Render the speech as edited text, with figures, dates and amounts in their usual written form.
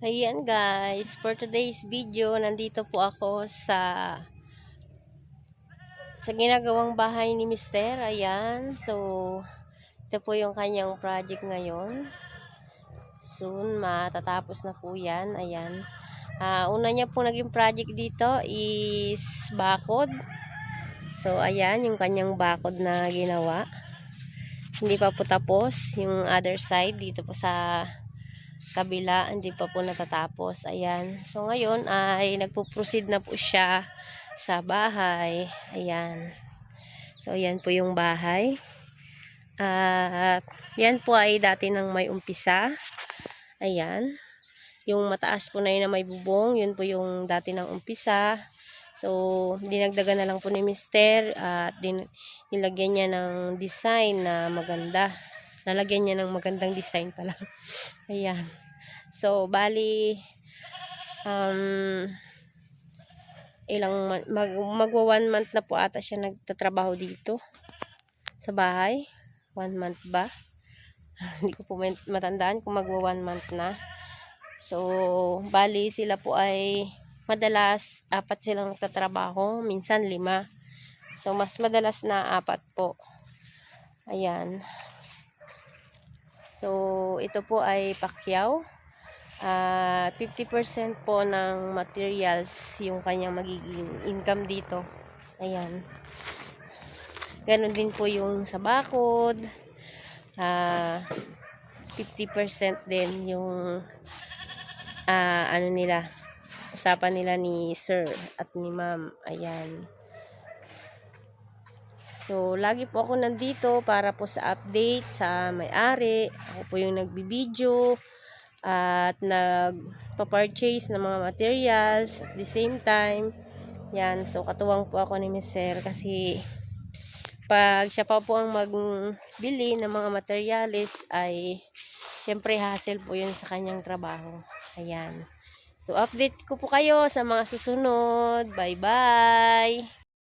Ayan guys, for today's video, nandito po ako sa ginagawang bahay ni Mister. Ayan, so ito po yung kanyang project ngayon. Soon matatapos na po yan. Ayan. Una niya po naging project dito is bakod. So ayan, yung kanyang bakod na ginawa. Hindi pa po tapos yung other side dito po sa kabila, hindi pa po natatapos. Ayan. So ngayon ay nagpo-proceed na po siya sa bahay. Ayan. So ayan po yung bahay. Yan po ay dati nang may umpisa. Ayan. Yung mataas po na yun na may bubong, yun po yung dati nang umpisa. So dinagdagan na lang po ni Mister at nilagyan niya ng design na maganda. Nalagyan niya ng magandang design pala. Ayan. So, bali, magwa 1 month na po ata siya nagtatrabaho dito sa bahay. 1 month ba? Hindi ko po matandaan kung magwa 1 month na. So, bali sila po ay madalas 4 silang nagtatrabaho, minsan 5. So, mas madalas na 4 po. Ayan. So, ito po ay pakyaw. 50% po ng materials yung kanyang magiging income dito. Ayan. Ganon din po yung sa bakod. 50% din yung ano nila, usapan nila ni sir at ni ma'am. Ayan. So, lagi po ako nandito para po sa update sa may-ari. Ako po yung nagbibideo at nagpa-purchase ng mga materials at the same time. Yan, so katuwang po ako ni Mister kasi pag siya pa po ang magbili ng mga materials ay syempre hassle po yun sa kanyang trabaho. Ayan. So update ko po kayo sa mga susunod. Bye bye!